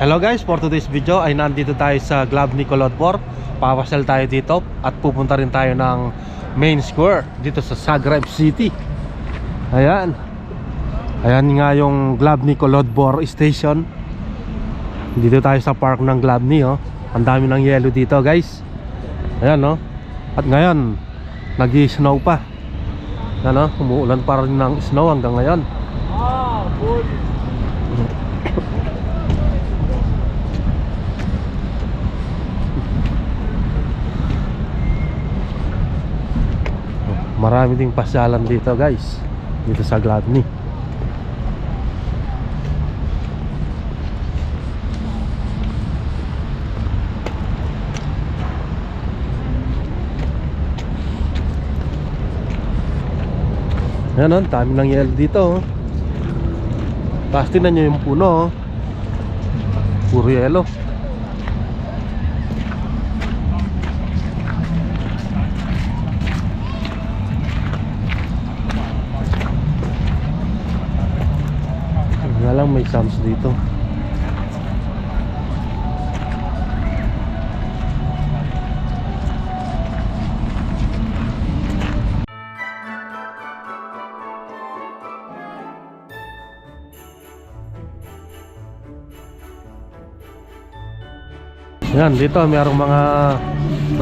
Hello guys, for today's video ay nandito tayo sa Glove ni Colodpor. Papasal tayo dito at pupunta rin tayo ng main square dito sa Zagreb City. Ayan. Ayan nga yung Glove ni Colodpor Station. Dito tayo sa park ng Glove ni, oh. Ang dami ng yellow dito guys. Ayan, oh. At ngayon nag-i-snow pa. Ano, umuulan pa rin ng snow hanggang ngayon. Good. Marami ding pasyalan dito guys, dito sa Glove ni. Ayan, oh, dami ng yellow dito, oh. Tapos tingnan nyo yung puno, oh. Puro yellow. Nga lang may sums dito. Yan, dito mayroong mga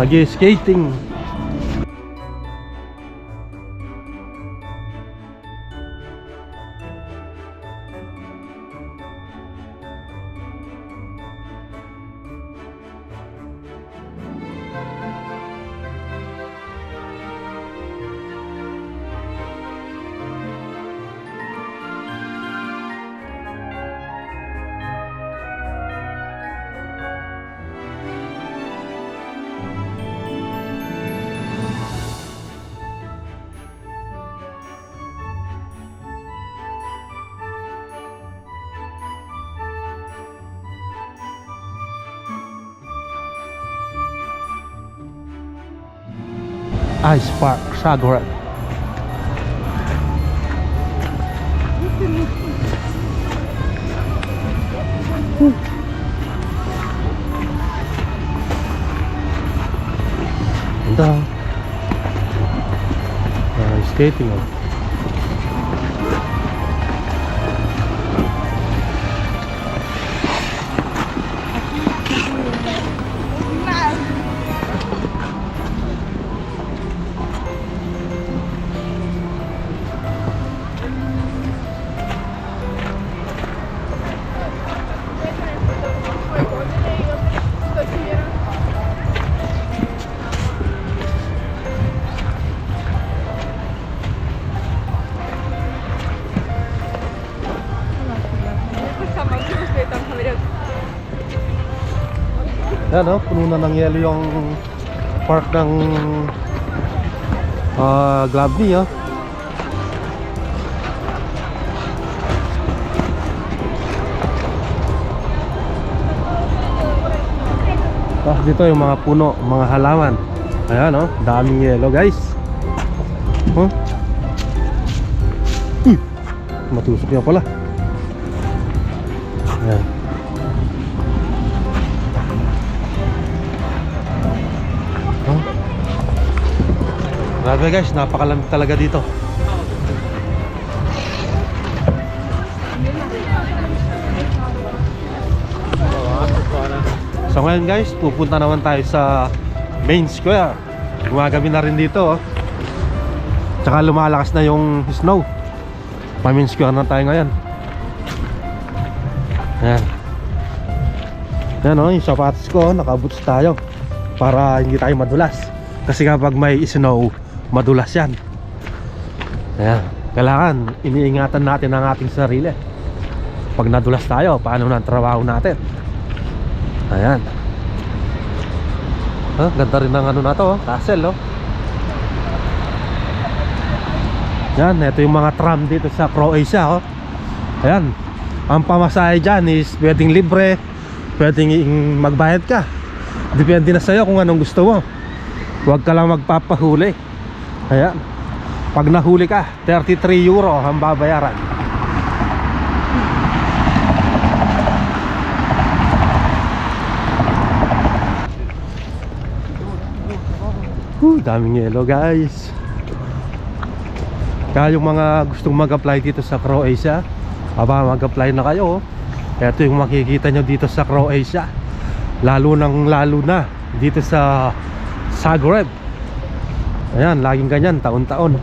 nag-skating. Ice Park, Zagreb. Ganda. Skating, oh. Yan, oh, puno na ng yelo yung park ng Glove ni, oh. Tapos dito yung mga puno, mga halaman. Ayan, oh, daming yelo guys. Huh? Matusok yan pala. Ayan. Grabe guys, napakalamig talaga dito. So ngayon guys, pupunta naman tayo sa main square. Gumagabi na rin dito, oh. Tsaka lumalakas na yung snow. Pa main square na tayo ngayon. Ayan. Ayan, oh, yung sapatos ko, nakaboots tayo para hindi tayo madulas. Kasi kapag may snow, madulas yan. Ayan. Kailangan iniingatan natin ang ating sarili. Pag nadulas tayo, paano na ang trabaho natin. Ayan. Ganda rin ng ano na to, castle, oh. Ayan, ito yung mga tram dito sa Croatia, oh. Ayan. Ang pamasahe dyan is pwedeng libre, pwedeng magbayad ka. Depende na sa'yo kung anong gusto mo. Huwag ka lang magpapahuli. Ayan. Pag nahuli ka, 33 euro ang babayaran. Daming yelo guys. Kaya yung mga gustong mag-apply dito sa Croatia, mag-apply na kayo. Ito yung makikita nyo dito sa Croatia. Lalo na dito sa Zagreb. Ayan, laging ganyan, taon-taon.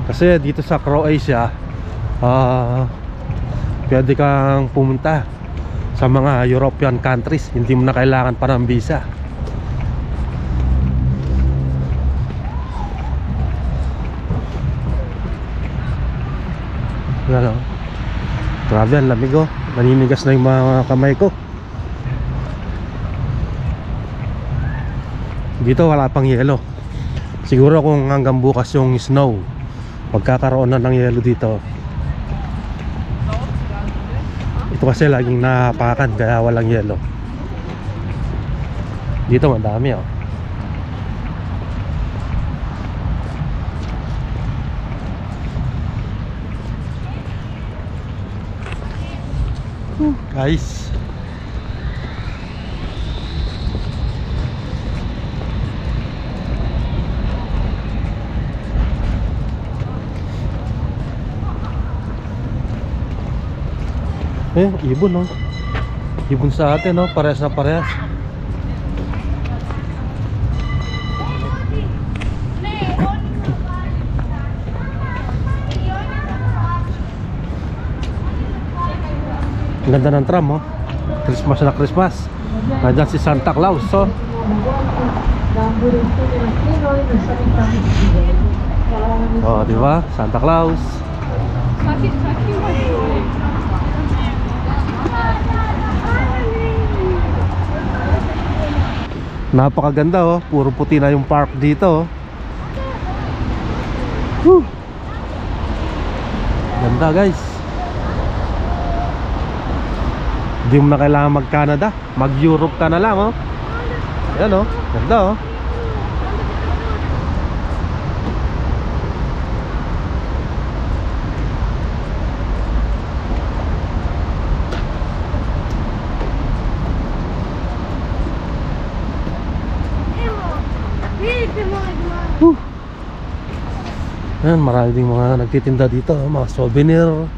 Kasi dito sa Croatia, pwede kang pumunta sa mga European countries. Hindi mo na kailangan pa ng visa. Ano? Grabe, ang lamig oh. Naninigas na yung mga kamay ko. Dito wala pang yelo. Siguro kung hanggang bukas yung snow, magkakaroon na ng yelo dito. Ito kasi laging napakan kaya walang yelo. Dito madami oh. Guys, ibon no. Ibon sa atin no, parehas na parehas. Ang ganda ng tram oh. Christmas na Christmas. Nandiyan si Santa Claus oh. Oh, di ba? Santa Claus. Napakaganda oh. Puro puti na yung park dito oh. Woo! Ganda guys. Hindi mo na kailangan mag-Canada, mag-Europe ka na lang oh. Yan oh, ganda oh. Yan, marami ding mga nagtitinda dito, mga souvenir.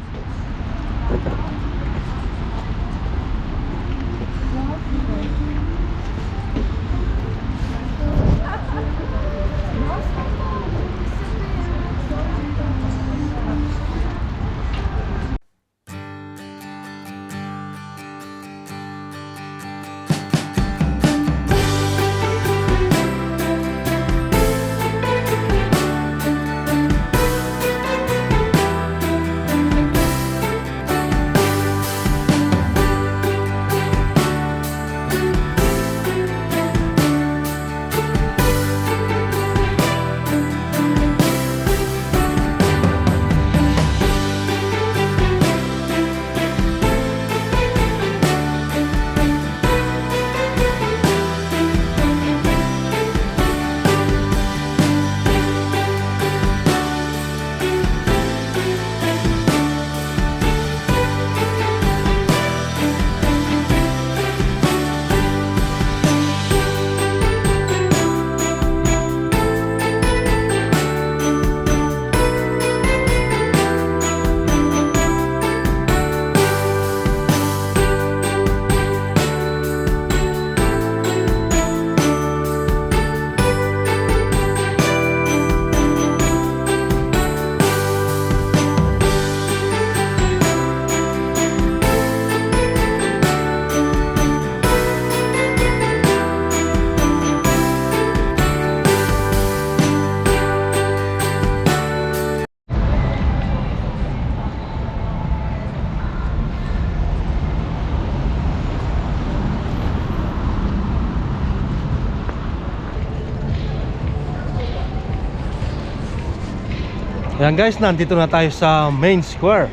Ayan guys, nandito na tayo sa main square.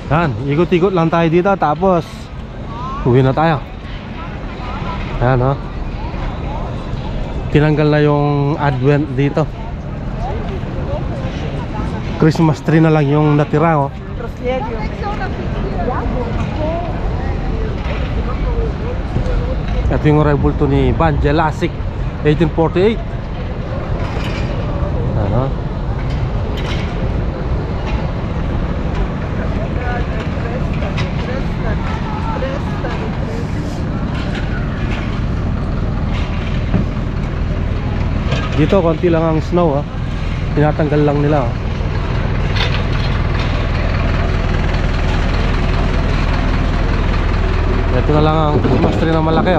Ayan, ikot-ikot lang tayo dito. Tapos uwi na tayo. Ayan oh. Tinanggal na yung Advent dito. Christmas tree na lang yung natira oh. Ito yung rebulto ni Van Jelassic 1848. Ano? Dito konti lang ang snow, tinatanggal lang nila. Ito na lang ang Christmas tree na malaki.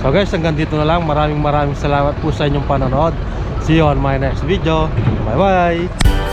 So guys, hanggang dito na lang. Maraming salamat po sa inyong panonood. See you on my next video. Bye bye.